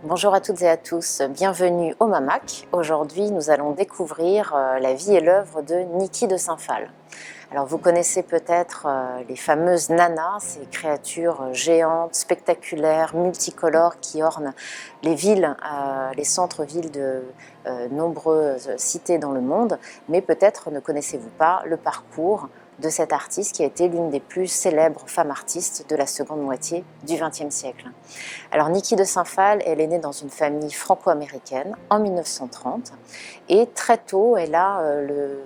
Bonjour à toutes et à tous, bienvenue au MAMAC. Aujourd'hui, nous allons découvrir la vie et l'œuvre de Niki de Saint-Phal. Alors, vous connaissez peut-être les fameuses nanas, ces créatures géantes, spectaculaires, multicolores qui ornent les villes, les centres-villes de nombreuses cités dans le monde. Mais peut-être ne connaissez-vous pas le parcours de cette artiste qui a été l'une des plus célèbres femmes artistes de la seconde moitié du XXe siècle. Alors Niki de Saint-Phal, elle est née dans une famille franco-américaine en 1930 et très tôt, elle a une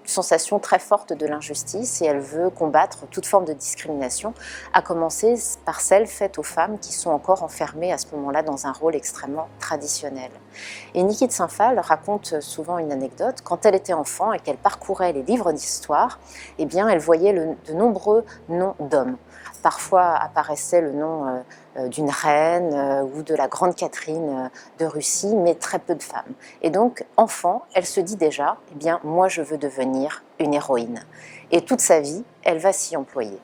sensation très forte de l'injustice et elle veut combattre toute forme de discrimination, à commencer par celle faite aux femmes qui sont encore enfermées à ce moment-là dans un rôle extrêmement traditionnel. Et Niki de Saint-Phal raconte souvent une anecdote. Quand elle était enfant et qu'elle parcourait les livres d'histoire, eh bien, elle voyait de nombreux noms d'hommes. Parfois apparaissait le nom d'une reine ou de la grande Catherine de Russie, mais très peu de femmes. Et donc, enfant, elle se dit déjà, eh bien, moi je veux devenir une héroïne. Et toute sa vie, elle va s'y employer.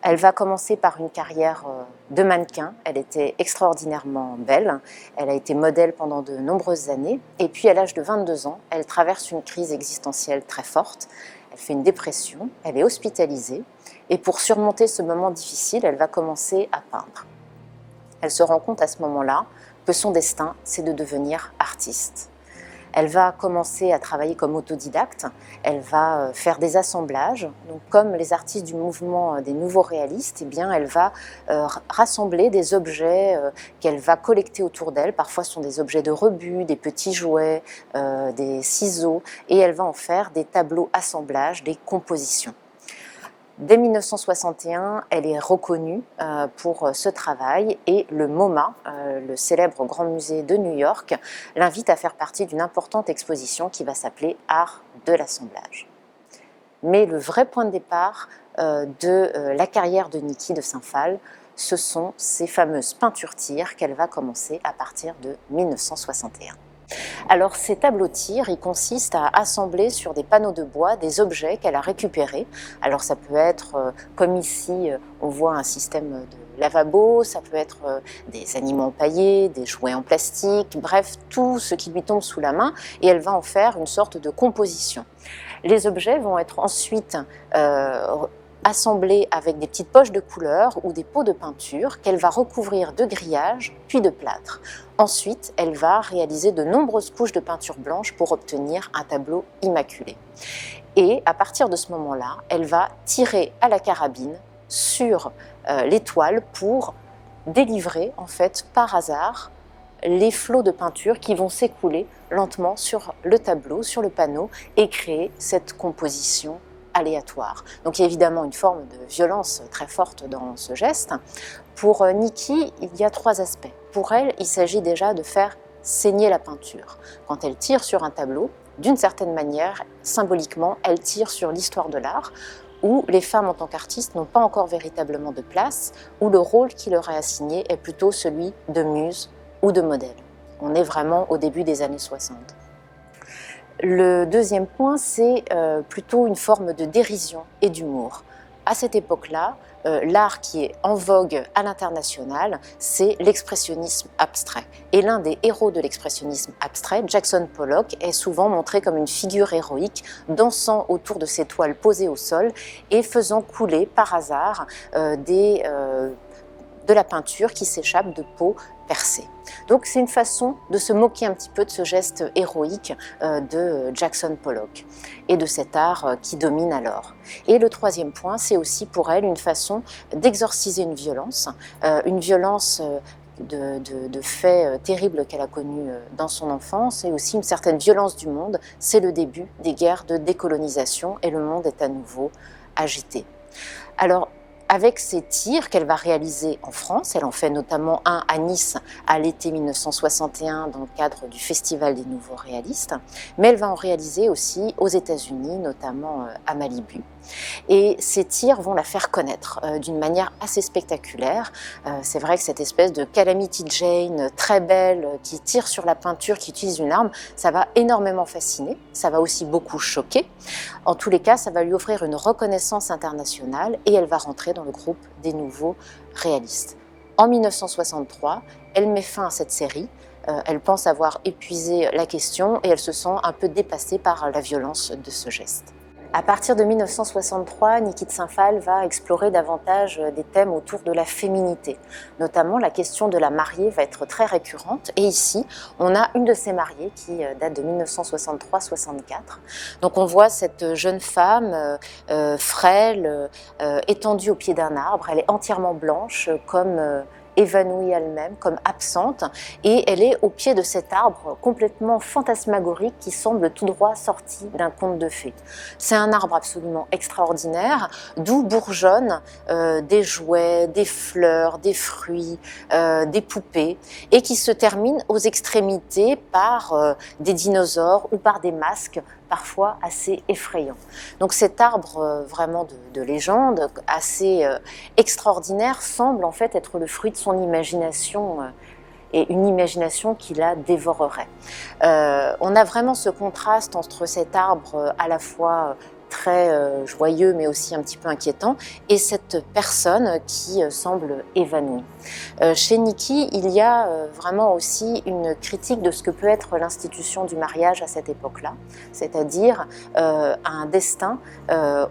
Elle va commencer par une carrière de mannequin. Elle était extraordinairement belle. Elle a été modèle pendant de nombreuses années. Et puis, à l'âge de 22 ans, elle traverse une crise existentielle très forte. Elle fait une dépression, elle est hospitalisée. Et pour surmonter ce moment difficile, elle va commencer à peindre. Elle se rend compte à ce moment-là que son destin, c'est de devenir artiste. Elle va commencer à travailler comme autodidacte, elle va faire des assemblages. Donc, comme les artistes du mouvement des nouveaux réalistes, eh bien, elle va rassembler des objets qu'elle va collecter autour d'elle. Parfois, ce sont des objets de rebut, des petits jouets, des ciseaux, et elle va en faire des tableaux assemblages, des compositions. Dès 1961, elle est reconnue pour ce travail et le MoMA, le célèbre grand musée de New York, l'invite à faire partie d'une importante exposition qui va s'appeler Art de l'assemblage. Mais le vrai point de départ de la carrière de Niki de Saint-Phal, ce sont ces fameuses peintures-tires qu'elle va commencer à partir de 1961. Alors ces tableaux-tires, ils consistent à assembler sur des panneaux de bois des objets qu'elle a récupérés. Alors ça peut être, comme ici, on voit un système de lavabo, ça peut être des animaux empaillés, des jouets en plastique, bref, tout ce qui lui tombe sous la main, et elle va en faire une sorte de composition. Les objets vont être ensuite assemblés avec des petites poches de couleur ou des pots de peinture qu'elle va recouvrir de grillage puis de plâtre. Ensuite, elle va réaliser de nombreuses couches de peinture blanche pour obtenir un tableau immaculé. Et à partir de ce moment-là, elle va tirer à la carabine sur les toiles pour délivrer en fait par hasard les flots de peinture qui vont s'écouler lentement sur le tableau, sur le panneau et créer cette composition aléatoire. Donc il y a évidemment une forme de violence très forte dans ce geste. Pour Niki, il y a trois aspects. Pour elle, il s'agit déjà de faire saigner la peinture. Quand elle tire sur un tableau, d'une certaine manière, symboliquement, elle tire sur l'histoire de l'art, où les femmes en tant qu'artistes n'ont pas encore véritablement de place, où le rôle qui leur est assigné est plutôt celui de muse ou de modèle. On est vraiment au début des années 60. Le deuxième point, c'est plutôt une forme de dérision et d'humour. À cette époque-là, l'art qui est en vogue à l'international, c'est l'expressionnisme abstrait. Et l'un des héros de l'expressionnisme abstrait, Jackson Pollock, est souvent montré comme une figure héroïque, dansant autour de ses toiles posées au sol et faisant couler par hasard de la peinture qui s'échappe de peaux percées. Donc c'est une façon de se moquer un petit peu de ce geste héroïque de Jackson Pollock et de cet art qui domine alors. Et le troisième point, c'est aussi pour elle une façon d'exorciser une violence de faits terribles qu'elle a connus dans son enfance et aussi une certaine violence du monde. C'est le début des guerres de décolonisation et le monde est à nouveau agité. Alors, avec ces tirs qu'elle va réaliser en France, elle en fait notamment un à Nice à l'été 1961 dans le cadre du Festival des Nouveaux Réalistes, mais elle va en réaliser aussi aux États-Unis, notamment à Malibu. Et ces tirs vont la faire connaître d'une manière assez spectaculaire. C'est vrai que cette espèce de Calamity Jane très belle qui tire sur la peinture, qui utilise une arme, ça va énormément fasciner, ça va aussi beaucoup choquer. En tous les cas, ça va lui offrir une reconnaissance internationale et elle va rentrer dans le groupe des Nouveaux Réalistes. En 1963, elle met fin à cette série. Elle pense avoir épuisé la question et elle se sent un peu dépassée par la violence de ce geste. À partir de 1963, Niki de Saint-Phalle va explorer davantage des thèmes autour de la féminité. Notamment, la question de la mariée va être très récurrente. Et ici, on a une de ces mariées qui date de 1963-64. Donc on voit cette jeune femme frêle, étendue au pied d'un arbre. Elle est entièrement blanche, comme évanouie elle-même, comme absente, et elle est au pied de cet arbre complètement fantasmagorique qui semble tout droit sorti d'un conte de fées. C'est un arbre absolument extraordinaire, d'où bourgeonnent des jouets, des fleurs, des fruits, des poupées, et qui se termine aux extrémités par des dinosaures ou par des masques parfois assez effrayants. Donc cet arbre vraiment de légende, assez extraordinaire, semble en fait être le fruit de son imagination et une imagination qui la dévorerait. On a vraiment ce contraste entre cet arbre à la fois très joyeux mais aussi un petit peu inquiétant et cette personne qui semble évanouie. Chez Niki, il y a vraiment aussi une critique de ce que peut être l'institution du mariage à cette époque-là, c'est-à-dire un destin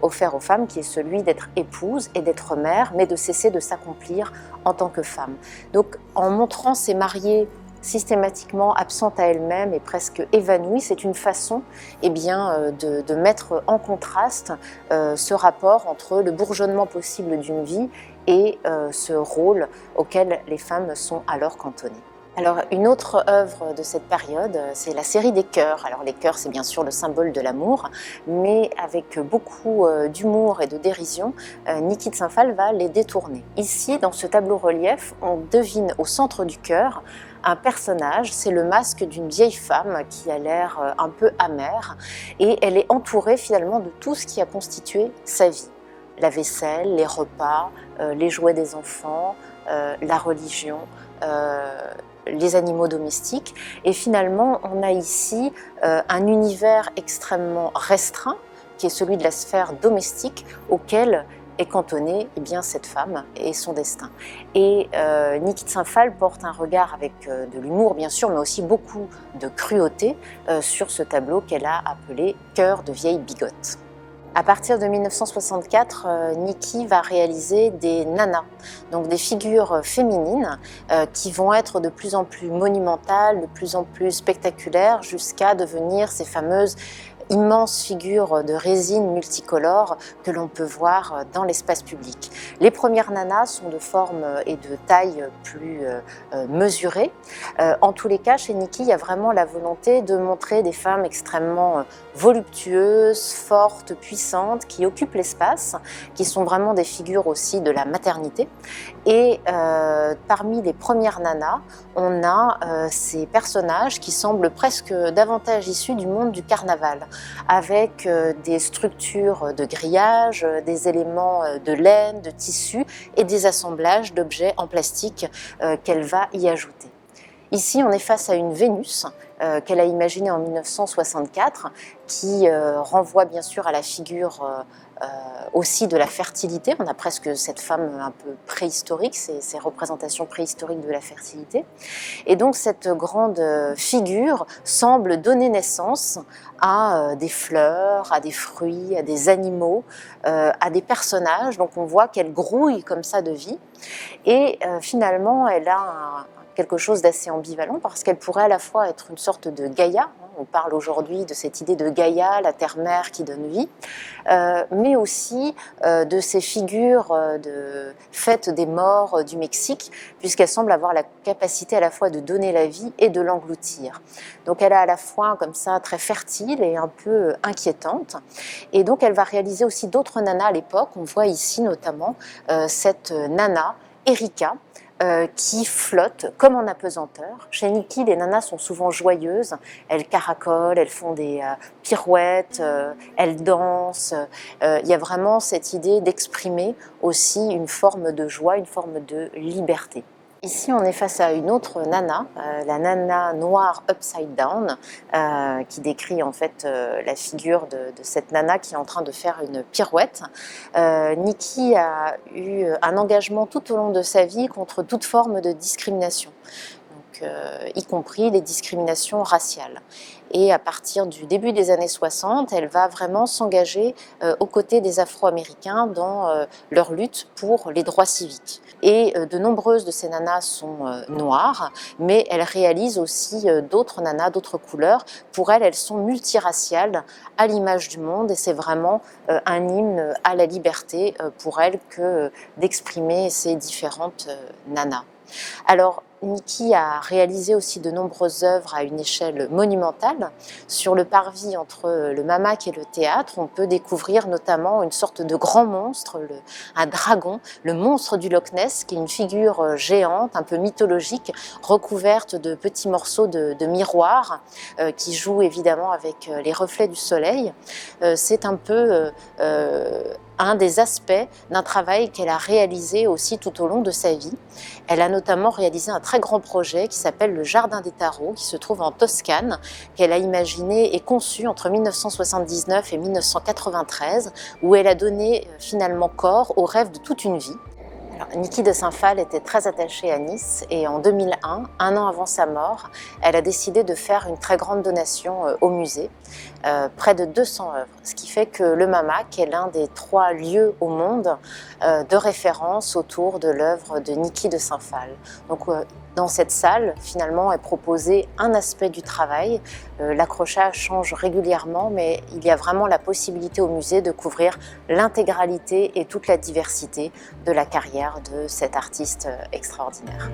offert aux femmes qui est celui d'être épouse et d'être mère, mais de cesser de s'accomplir en tant que femme. Donc en montrant ces mariées systématiquement absente à elle-même et presque évanouie, c'est une façon de mettre en contraste ce rapport entre le bourgeonnement possible d'une vie et ce rôle auquel les femmes sont alors cantonnées. Alors une autre œuvre de cette période, c'est la série des chœurs. Alors les chœurs, c'est bien sûr le symbole de l'amour, mais avec beaucoup d'humour et de dérision, Niki de Saint-Phalle va les détourner. Ici, dans ce tableau relief, on devine au centre du chœur un personnage, c'est le masque d'une vieille femme qui a l'air un peu amère, et elle est entourée finalement de tout ce qui a constitué sa vie. La vaisselle, les repas, les jouets des enfants, la religion, les animaux domestiques. Et finalement, on a ici un univers extrêmement restreint, qui est celui de la sphère domestique, auquel est cantonnée cette femme et son destin. Et Niki de Saint-Phalle porte un regard avec de l'humour bien sûr, mais aussi beaucoup de cruauté sur ce tableau qu'elle a appelé « Cœur de vieille bigote ». À partir de 1964, Niki va réaliser des nanas, donc des figures féminines qui vont être de plus en plus monumentales, de plus en plus spectaculaires, jusqu'à devenir ces fameuses immenses figures de résine multicolores que l'on peut voir dans l'espace public. Les premières nanas sont de forme et de taille plus mesurées. En tous les cas, chez Niki, il y a vraiment la volonté de montrer des femmes extrêmement voluptueuses, fortes, puissantes, qui occupent l'espace, qui sont vraiment des figures aussi de la maternité. Et parmi les premières nanas, on a ces personnages qui semblent presque davantage issus du monde du carnaval, avec des structures de grillage, des éléments de laine, de tissu et des assemblages d'objets en plastique qu'elle va y ajouter. Ici, on est face à une Vénus qu'elle a imaginée en 1964, qui renvoie bien sûr à la figure aussi de la fertilité. On a presque cette femme un peu préhistorique, ces représentations préhistoriques de la fertilité. Et donc cette grande figure semble donner naissance à des fleurs, à des fruits, à des animaux, à des personnages. Donc on voit qu'elle grouille comme ça de vie. Et finalement, elle a quelque chose d'assez ambivalent parce qu'elle pourrait à la fois être une sorte de Gaïa. On parle aujourd'hui de cette idée de Gaïa, la terre-mère qui donne vie, mais aussi de ces figures de fête des morts du Mexique, puisqu'elle semble avoir la capacité à la fois de donner la vie et de l'engloutir. Donc elle est à la fois comme ça très fertile et un peu inquiétante. Et donc elle va réaliser aussi d'autres nanas à l'époque. On voit ici notamment cette nana, Erika, qui flottent comme en apesanteur. Chez Niki, les nanas sont souvent joyeuses, elles caracolent, elles font des pirouettes, elles dansent. Il y a vraiment cette idée d'exprimer aussi une forme de joie, une forme de liberté. Ici, on est face à une autre nana, la nana noire upside down, qui décrit en fait la figure de cette nana qui est en train de faire une pirouette. Nikki a eu un engagement tout au long de sa vie contre toute forme de discrimination, y compris les discriminations raciales. Et à partir du début des années 60, elle va vraiment s'engager aux côtés des Afro-Américains dans leur lutte pour les droits civiques. Et de nombreuses de ces nanas sont noires, mais elle réalise aussi d'autres nanas, d'autres couleurs. Pour elle, elles sont multiraciales, à l'image du monde, et c'est vraiment un hymne à la liberté pour elle que d'exprimer ces différentes nanas. Alors, Nikki a réalisé aussi de nombreuses œuvres à une échelle monumentale. Sur le parvis entre le Mamac et le théâtre, on peut découvrir notamment une sorte de grand monstre, un dragon, le monstre du Loch Ness, qui est une figure géante, un peu mythologique, recouverte de petits morceaux de miroirs, qui joue évidemment avec les reflets du soleil. C'est un peu un des aspects d'un travail qu'elle a réalisé aussi tout au long de sa vie. Elle a notamment réalisé un très grand projet qui s'appelle le Jardin des Tarots, qui se trouve en Toscane, qu'elle a imaginé et conçu entre 1979 et 1993, où elle a donné finalement corps au rêve de toute une vie. Alors, Nikki de Saint-Phal était très attachée à Nice et en 2001, un an avant sa mort, elle a décidé de faire une très grande donation au musée, près de 200 œuvres, ce qui fait que le Mamac est l'un des 3 lieux au monde de référence autour de l'œuvre de Nikki de Saint-Phal. Donc, dans cette salle, finalement, est proposé un aspect du travail. L'accrochage change régulièrement, mais il y a vraiment la possibilité au musée de couvrir l'intégralité et toute la diversité de la carrière de cet artiste extraordinaire.